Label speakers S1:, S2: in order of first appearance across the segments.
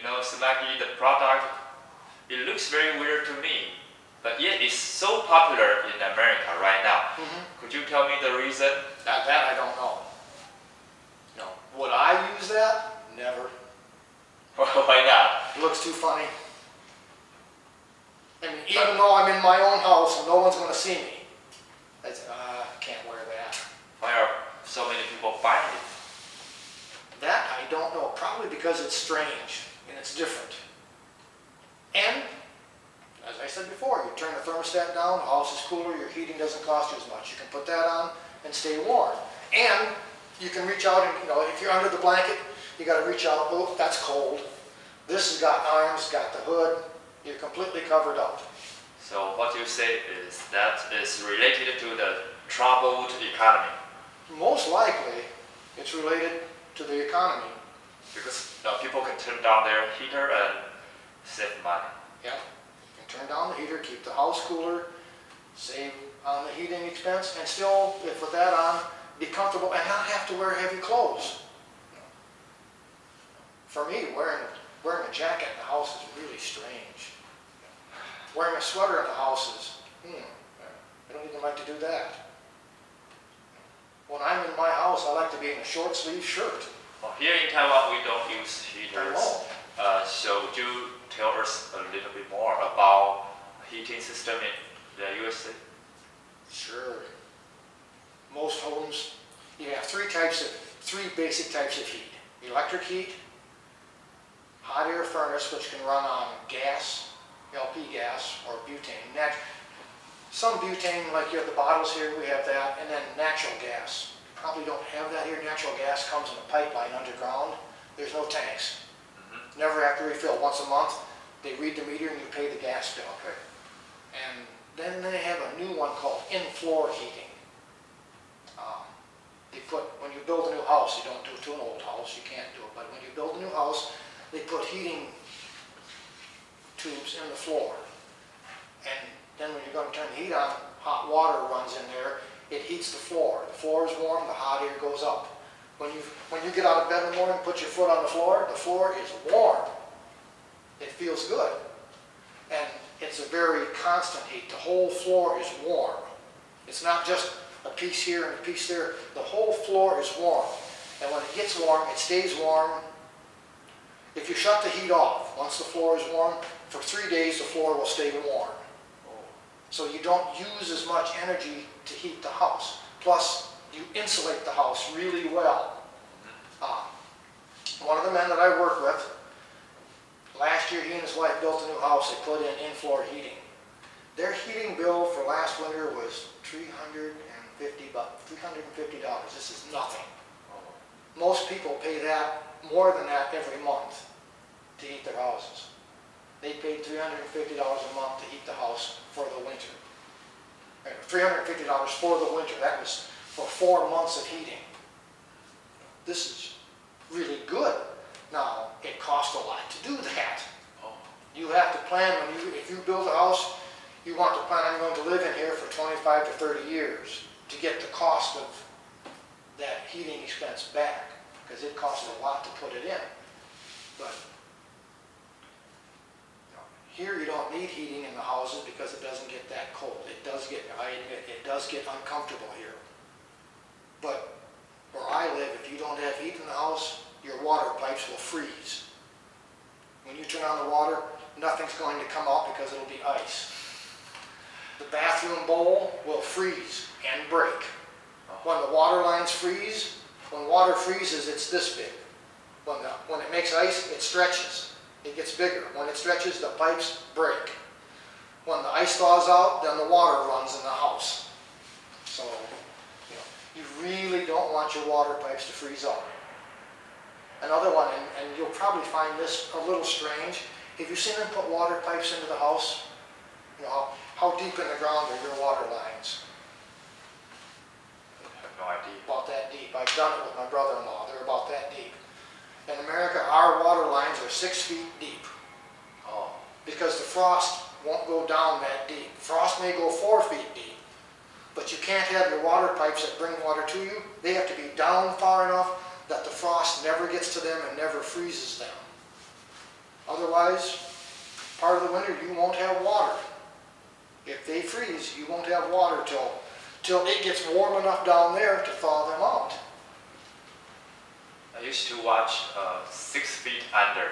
S1: You know, Snuggie, the product, it looks very weird to me, but yet it's so popular in America right now. Could you tell me the reason?
S2: That I don't know. No. Would I use that? Never.
S1: Why not?
S2: It looks too funny. I mean, even though I'm in my own house and no one's going to see me, I say, I can't wear that.
S1: Why are so many people buying it?
S2: That I don't know. Probably because it's strange and it's different. And, as I said before, you turn the thermostat down, the house is cooler, your heating doesn't cost you as much. You can put that on and stay warm. And you can reach out and, if you're under the blanket, you got to reach out. Oh, that's cold. This has got arms, got the hood. You're completely covered up.
S1: So what you say is that is related to the troubled economy.
S2: Most likely, it's related to the economy.
S1: Because people can turn down their heater and save money.
S2: Yeah, you can turn down the heater, keep the house cooler, save on the heating expense, and still, if with that on, be comfortable and not have to wear heavy clothes. For me, wearing a jacket in the house is really strange. Wearing a sweater in the house is, I don't even like to do that. When I'm in my house, I like to be in a short sleeve shirt.
S1: Well, here in Taiwan, we don't use heaters. So would you tell us a little bit more about heating system in the USA?
S2: Sure. Most homes, you have three basic types of heat. Electric heat, hot air furnace, which can run on gas, LP gas, or butane. Some butane, like you have the bottles here, we have that, and then natural gas. You probably don't have that here. Natural gas comes in a pipeline underground. There's no tanks. Never have to refill. Once a month, they read the meter and you pay the gas bill.
S1: Okay.
S2: And then they have a new one called in-floor heating. When you build a new house, you don't do it to an old house, you can't do it, but when you build a new house, they put heating tubes in the floor. And then when you're going to turn the heat on, hot water runs in there, it heats the floor. The floor is warm, the hot air goes up. When you get out of bed in the morning and put your foot on the floor is warm. It feels good. And it's a very constant heat. The whole floor is warm. It's not just a piece here and a piece there. The whole floor is warm. And when it gets warm, it stays warm. If you shut the heat off, once the floor is warm, for 3 days the floor will stay warm. So you don't use as much energy to heat the house. Plus, you insulate the house really well. One of the men that I work with, last year he and his wife built a new house. They put in-floor heating. Their heating bill for last winter was $350. This is nothing. Most people pay that, more than that, every month to heat their houses. They paid $350 a month to heat the house for the winter. $350 for the winter. That was for 4 months of heating. This is really good. Now, it costs a lot to do that. You have to plan, if you build a house, you want to plan, I'm going to live in here for 25 to 30 years to get the cost of that heating expense back, because it costs a lot to put it in. But here you don't need heating in the houses because it doesn't get that cold. It does get, I admit, it does get uncomfortable here. But where I live, if you don't have heat in the house, your water pipes will freeze. When you turn on the water, nothing's going to come out because it'll be ice. The bathroom bowl will freeze and break. When the water lines freeze, when water freezes, it's this big. When it makes ice, it stretches. It gets bigger. When it stretches, the pipes break. When the ice thaws out, then the water runs in the house. So, you really don't want your water pipes to freeze up. Another one, and you'll probably find this a little strange. Have you seen them put water pipes into the house? How deep in the ground are your water lines?
S1: I have no idea.
S2: About that deep. I've done it with my brother-in-law. They're about that deep. In America, our water lines are 6 feet deep. Because the frost won't go down that deep. Frost may go 4 feet deep. But you can't have your water pipes that bring water to you. They have to be down far enough that the frost never gets to them and never freezes them. Otherwise, part of the winter you won't have water. If they freeze, you won't have water till it gets warm enough down there to thaw them out.
S1: I used to watch 6 Feet Under.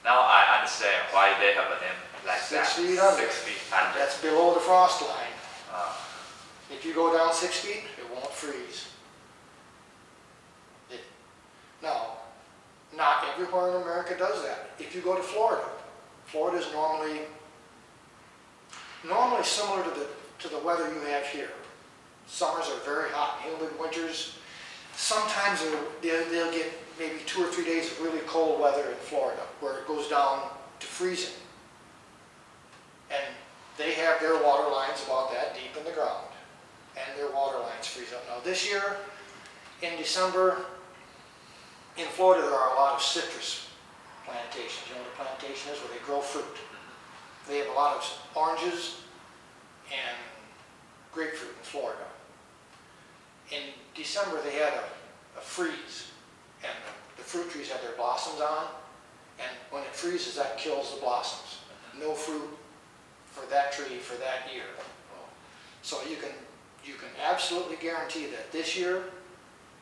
S1: Now I understand why they have a name like that.
S2: 6 feet under.
S1: 6 feet under.
S2: That's below the frost line.
S1: Uh,
S2: If you go down 6 feet, it won't freeze. Now, not everywhere in America does that. If you go to Florida, Florida is normally similar to the weather you have here. Summers are very hot and humid. Winters, sometimes they'll get maybe 2 or 3 days of really cold weather in Florida, where it goes down to freezing. And they have their water lines about that deep in the ground, and their water lines freeze up. Now this year, in December, in Florida there are a lot of citrus plantations. You know what a plantation is? Where they grow fruit. They have a lot of oranges and grapefruit in Florida. In December they had a freeze, and the fruit trees had their blossoms on, and when it freezes that kills the blossoms. No fruit for that tree for that year. So you can absolutely guarantee that this year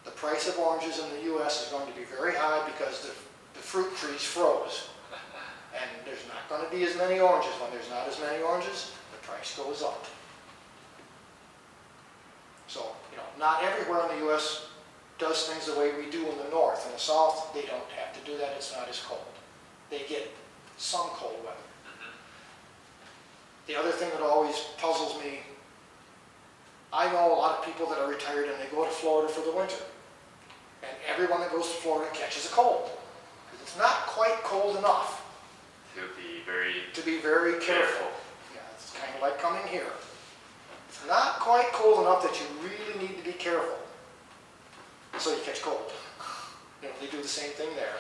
S2: the price of oranges in the U.S. is going to be very high because the fruit trees froze. And there's not going to be as many oranges. When there's not as many oranges, the price goes up. So, not everywhere in the U.S. does things the way we do in the north. In the south, they don't have to do that. It's not as cold. They get some cold weather. The other thing that always puzzles me, I know a lot of people that are retired and they go to Florida for the winter. And everyone that goes to Florida catches a cold. Because it's not quite cold enough. To be very careful. Yeah, it's kind of like coming here. It's not quite cold enough that you really need to be careful. So you catch cold. They do the same thing there.